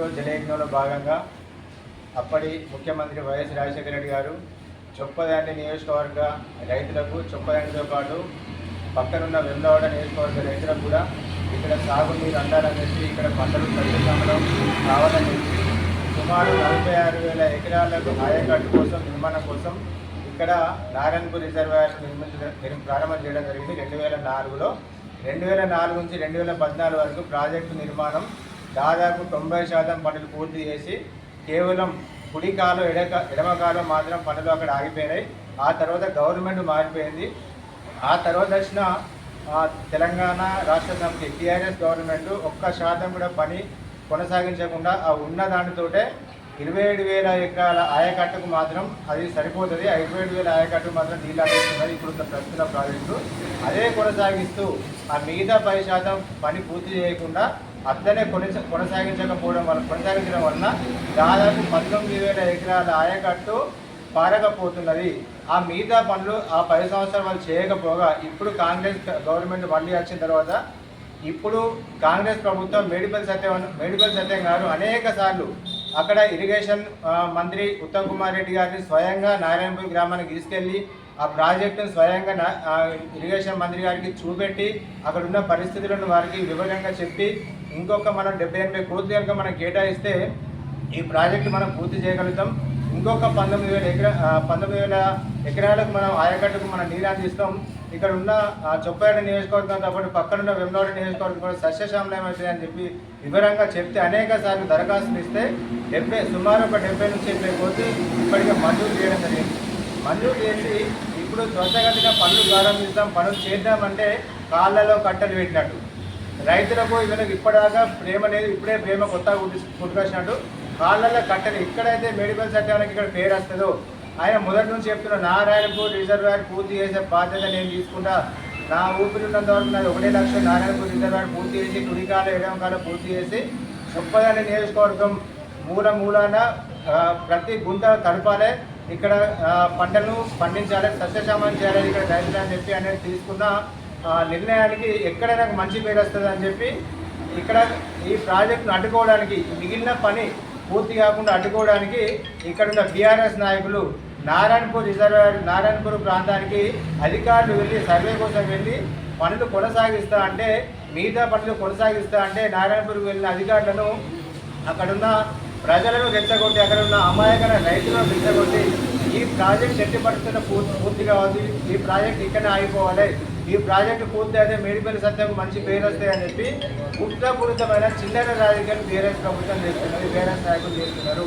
Project జలయజ్ఞంలో భాగంగా అప్పటి ముఖ్యమంత్రి వైఎస్ రాజశేఖర రెడ్డి గారు చొప్పదండి నియోజకవర్గ రైతులకు చొప్పదండితో పాటు పక్కనున్న వెమ్లవాడ నియోజకవర్గ రైతులకు కూడా ఇక్కడ సాగునీరు అందాలని చెప్పి ఇక్కడ పంటలు పరిశ్రమలో కావాలని చెప్పి సుమారు 46,000 ఎకరాలకు ఆయకట్టు కోసం నిర్మాణం కోసం ఇక్కడ నారాయణపూర్ రిజర్వాయర్ ప్రారంభం చేయడం జరిగింది 2004లో. 2004 నుంచి 2014 వరకు ప్రాజెక్టు నిర్మాణం దాదాపు 90% పనులు పూర్తి చేసి కేవలం కుడి కాలు ఎడమ కాలు మాత్రం పనులు అక్కడ ఆగిపోయినాయి. ఆ తర్వాత గవర్నమెంట్ మారిపోయింది. ఆ తర్వాత వచ్చిన తెలంగాణ రాష్ట్ర సమితి టీఆర్ఎస్ గవర్నమెంట్ 1% కూడా పని కొనసాగించకుండా ఆ ఉన్న దానితోటే 27,000 ఎకరాల ఆయకట్టుకు మాత్రం అది సరిపోతుంది. 27,000 ఆయకట్టుకు మాత్రం నీళ్ళు అందిస్తున్నారు ఇప్పుడు ప్రస్తుత ప్రాజెక్టు. అదే కొనసాగిస్తూ ఆ మిగతా 10% పని పూర్తి చేయకుండా అట్లనే కొనసాగించడం వలన దాదాపు 19,000 ఎకరాల ఆయకట్టు పారకపోతున్నది. ఆ మిగతా పనులు ఆ 10 సంవత్సరాలు వాళ్ళు చేయకపోగా ఇప్పుడు కాంగ్రెస్ గవర్నమెంట్ మళ్ళీ వచ్చిన తర్వాత ఇప్పుడు కాంగ్రెస్ ప్రభుత్వం మేడిపల్లి సత్యం గారు అనేక సార్లు అక్కడ ఇరిగేషన్ మంత్రి ఉత్తమ్ కుమార్ రెడ్డి గారిని స్వయంగా నారాయణపూర్ గ్రామానికి తీసుకెళ్ళి ఆ ప్రాజెక్టును స్వయంగా ఇరిగేషన్ మంత్రి గారికి చూపెట్టి అక్కడ ఉన్న పరిస్థితులను వారికి వివరంగా చెప్పి ఇంకొక మనం 78 కోట్లు కనుక మనం కేటాయిస్తే ఈ ప్రాజెక్టు మనం పూర్తి చేయగలుగుతాం. ఇంకొక 19,000 ఎకరాలకు మనం ఆయకట్టుకు మనం నీరు అందిస్తాం. ఇక్కడ ఉన్న చొప్పేట నియోజకవర్గంతో పాటు పక్కనున్న వెమ్లవాడ నియోజకవర్గం కూడా సస్యశ్యామలం అవుతాయని చెప్పి వివరంగా చెప్తే అనేక సార్లు దరఖాస్తులు ఇస్తే సుమారు ఒక 70 నుంచి 80 కోట్లు ఇప్పటికే మంజూరు చేయడం జరిగింది. మంజూరు చేసి ఇప్పుడు త్వరగతిన పనులు ప్రారంభిస్తాం, పనులు చేద్దామంటే కాళ్ళలో కట్టలు పెట్టినట్టు రైతులకు వీళ్ళకి ఇప్పటిదాకా ప్రేమ లేదు, ఇప్పుడే ప్రేమ కొత్తగా పుట్టుకొచ్చినట్టు కాళ్ళల్లో కట్టలు. ఎక్కడైతే మేడిపల్లి సత్యానికి ఇక్కడ పేరు వస్తుందో ఆయన మొదటి నుంచి చెప్తున్న నారాయణపూర్ రిజర్వాయర్ పూర్తి చేసే బాధ్యత నేను తీసుకుంటా. నా ఊపిరి ఉన్నంత వరకు నాది 1 లక్షం నారాయణపూర్ రిజర్వాయర్ పూర్తి చేసి కుడికాల ఎడమకాల పూర్తి చేసి చొప్పదండి నియోజకవర్గం మూలాన ప్రతి గుంట కలపాలి, ఇక్కడ పంటను పండించాలి, సస్యశ్యామలం చేయాలి ఇక్కడ రైతులు అని చెప్పి అనేది తీసుకున్న నిర్ణయానికి ఎక్కడ నాకు మంచి పేరు వస్తుంది అని చెప్పి ఇక్కడ ఈ ప్రాజెక్టును అడ్డుకోవడానికి మిగిలిన పని పూర్తి కాకుండా అడ్డుకోవడానికి ఇక్కడున్న బీఆర్ఎస్ నాయకులు నారాయణపూర్ ప్రాంతానికి అధికారులు వెళ్ళి సర్వే కోసం వెళ్ళి పనులు కొనసాగిస్తా అంటే మిగతా పనులు కొనసాగిస్తా అంటే నారాయణపూర్కి వెళ్ళిన అధికారులను అక్కడున్న ప్రజలను రెచ్చగొట్టి అక్కడ ఉన్న అమాయకర రైతులను రెచ్చగొట్టి ఈ ప్రాజెక్ట్ ఎట్టి పరిస్థితుల్లో పూర్తిగా ఉంది, ఈ ప్రాజెక్ట్ ఇక్కడనే ఆగిపోవాలి, ఈ ప్రాజెక్టు పూర్తి అయితే మేడిపల్లి సత్యం మంచి పేరు వస్తాయని చెప్పి కుట్రపూరితమైన చిల్లర రాజకీయాలు బీఆర్ఎస్ ప్రభుత్వం చేస్తున్నారు, బీఆర్ఎస్ నాయకులు చేస్తున్నారు.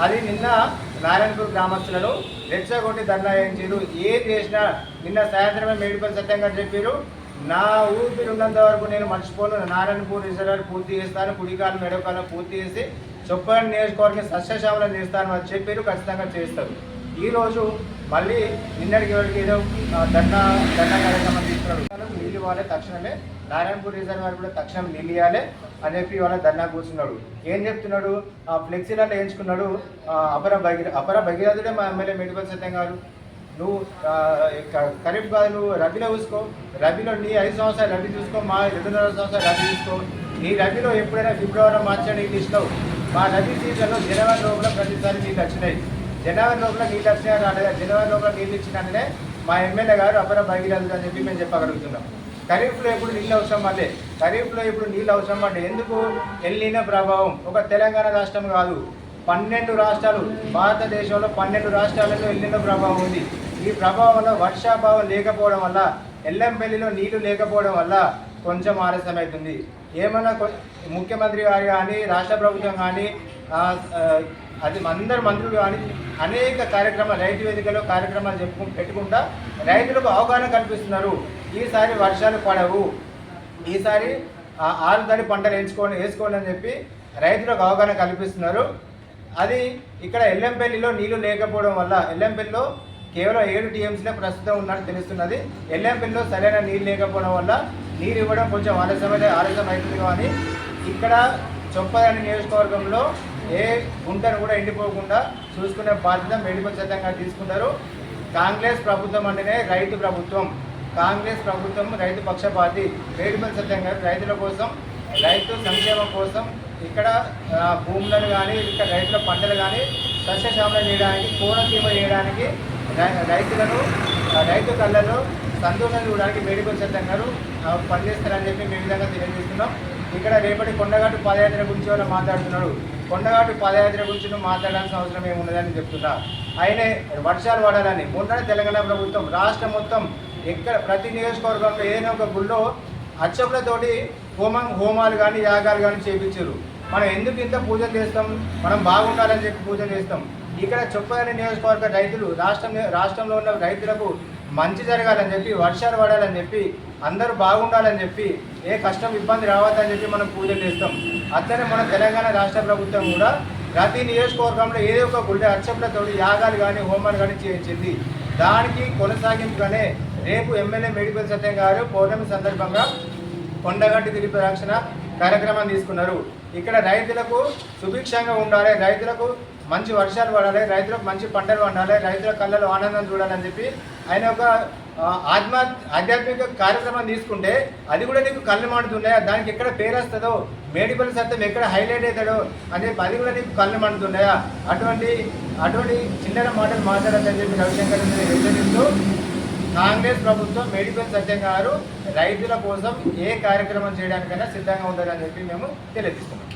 అది నిన్న నారాయణపూర్ గ్రామస్తులను రెచ్చగొట్టి ధర్నా చేయించారు. ఏది చేసినా నిన్న సాయంత్రమే మేడిపల్లి సత్యం గారు చెప్పారు, నా ఊపిరి ఉన్నంత వరకు నేను మర్చిపోను, నారాయణపూర్ రిజర్వాయర్ పూర్తి చేస్తాను, కుడికాలం మెడకాలం పూర్తి చేసి చొప్పదండి నియోజకవర్గం సస్యశ్యామలం చేస్తాను అని చెప్పారు. ఖచ్చితంగా చేస్తారు. ఈరోజు మళ్ళీ నిన్నటికి ఎవరికి ఏదో ధర్నా కార్యక్రమం తీసుకున్నాడు. నీళ్ళు ఇవ్వాలి తక్షణమే, నారాయణపూర్ రిజర్వాయర్ కూడా తక్షణం నీళ్ళు ఇవ్వాలి అని చెప్పి వాళ్ళ ధర్నా కూర్చున్నాడు. ఏం చెప్తున్నాడు, ఫ్లెక్సీలలో వేయించుకున్నాడు. అపర భగీరథుడే మా ఎమ్మెల్యే మేడిపల్లి సత్యం గారు. నువ్వు ఖరీఫ్ కాదు, నువ్వు రబీలో చూసుకో, రబీలో నీ 5 సంవత్సరాలు రబీ చూసుకో, మా 2.5 సంవత్సరాలు రబీ చూసుకో. నీ రబీలో ఎప్పుడైనా ఫిబ్రవరి మార్చి నీళ్ళు ఇస్తావు, మా రబీ సీజన్లో జనవరి లోపల ప్రతిసారి నీళ్ళు వచ్చినాయి. జనవరి లోపల నీళ్ళు వచ్చినా రాలేదా, జనవరి లోపల నీళ్ళు ఇచ్చిననే మా ఎమ్మెల్యే గారు అపర భగీరథుడు అని చెప్పి మేము చెప్పగలుగుతున్నాం. ఖరీఫ్లో ఇప్పుడు నీళ్ళు అవసరం పడలే, ఖరీఫ్లో ఇప్పుడు నీళ్ళు అవసరం పడ్డే. ఎందుకు? ఎల్నినో ప్రభావం. ఒక తెలంగాణ రాష్ట్రం కాదు, 12 రాష్ట్రాలు, భారతదేశంలో 12 రాష్ట్రాలలో ఎల్నినో ప్రభావం ఉంది. ఈ ప్రభావం వల్ల వర్షాభావం లేకపోవడం వల్ల, ఎల్లంపల్లిలో నీళ్లు లేకపోవడం వల్ల కొంచెం ఆలస్యం అవుతుంది. ఏమన్నా ముఖ్యమంత్రి గారు కానీ రాష్ట్ర ప్రభుత్వం కానీ అది అందరు మంత్రులు కానీ అనేక కార్యక్రమాలు రైతు వేదికలో కార్యక్రమాలు పెట్టుకుంటా రైతులకు అవగాహన కల్పిస్తున్నారు. ఈసారి వర్షాలు పడవు, ఈసారి ఆరుతడి పంటలు వేసుకోండి అని చెప్పి రైతులకు అవగాహన కల్పిస్తున్నారు. అది ఇక్కడ ఎల్లంపల్లిలో నీళ్లు లేకపోవడం వల్ల, ఎల్లంపల్లిలో కేవలం 7 టీఎంసీలే ప్రస్తుతం ఉన్నట్టు తెలుస్తున్నది. ఎల్లంపల్లిలో సరైన నీళ్ళు లేకపోవడం వల్ల నీరు ఇవ్వడం కొంచెం ఆలస్యం అవుతుంది. కానీ ఇక్కడ చొప్పదండి నియోజకవర్గంలో ఏ గుంటను కూడా ఎండిపోకుండా చూసుకునే బాధ్యత మేడిపల్లి సత్యం గారు తీసుకుంటారు. కాంగ్రెస్ ప్రభుత్వం అంటేనే రైతు ప్రభుత్వం, కాంగ్రెస్ ప్రభుత్వం రైతు పక్షపాతి. మేడిపల్లి సత్యం గారు రైతుల కోసం, రైతు సంక్షేమం కోసం ఇక్కడ భూములను కానీ ఇక్కడ రైతుల పంటలు కానీ సస్యశ్యామలం చేయడానికి కోనసీమ చేయడానికి రైతులను రైతు కళ్ళలో సంతోషం చూడడానికి మేడిపల్లి సత్యం గారు పనిచేస్తారని చెప్పి మేము విధంగా తెలియజేస్తున్నాం. ఇక్కడ రేపటి కొండగట్టు పాదయాత్ర గురించి వాళ్ళు మాట్లాడుతున్నాడు. కొండగట్టు పాదయాత్ర గురించి నువ్వు మాట్లాడాల్సిన అవసరం ఏమున్నదని చెప్తున్నా. ఆయనే వర్షాలు పడాలని మొన్న తెలంగాణ ప్రభుత్వం రాష్ట్రం మొత్తం ఎక్కడ ప్రతి నియోజకవర్గంలో ఏదైనా ఒక గుళ్ళో అర్చకులతోటి హోమాలు కానీ యాగాలు కానీ చేయించారు. మనం ఎందుకు ఇంత పూజలు చేస్తాం? మనం బాగుండాలని చెప్పి పూజలు చేస్తాం. ఇక్కడ చొప్పదండి నియోజకవర్గ రైతులు రాష్ట్రంలో ఉన్న రైతులకు మంచి జరగాలని చెప్పి, వర్షాలు పడాలని చెప్పి, అందరూ బాగుండాలని చెప్పి, ఏ కష్టం ఇబ్బంది రావద్దని చెప్పి మనం పూజలు చేస్తాం. అట్లనే మన తెలంగాణ రాష్ట్ర ప్రభుత్వం కూడా ప్రతి నియోజకవర్గంలో ఏదో ఒక గుడి అర్చకులతో యాగాలు కానీ హోమాలు కానీ చేయించింది. దానికి కొనసాగింపుగానే రేపు ఎమ్మెల్యే మేడిపల్లి సత్యం గారు పౌర్ణమి సందర్భంగా కొండగట్టు గిరి ప్రదక్షిణ కార్యక్రమం తీసుకున్నారు. ఇక్కడ రైతులకు సుభిక్షంగా ఉండాలి, రైతులకు మంచి వర్షాలు పడాలి, రైతులకు మంచి పంటలు పండాలి, రైతుల కళ్ళలో ఆనందం చూడాలని చెప్పి ఆయన ఒక ఆధ్యాత్మిక కార్యక్రమం తీసుకుంటే అది కూడా నీకు కళ్ళు మండుతున్నాయా? దానికి ఎక్కడ పేరు వస్తుందో, మేడిపల్లి సత్యం ఎక్కడ హైలైట్ అవుతాడో అని చెప్పి అది కూడా నీకు కళ్ళు మండుతున్నాయా? అటువంటి చిల్లర మాటలు మాట్లాడాలని చెప్పి రవిశంకర్ హెచ్చరిస్తూ కాంగ్రెస్ ప్రభుత్వం మేడిపల్లి సత్యం గారు రైతుల కోసం ఏ కార్యక్రమం చేయడానికైనా సిద్ధంగా ఉండాలని చెప్పి మేము తెలియజేస్తున్నాం.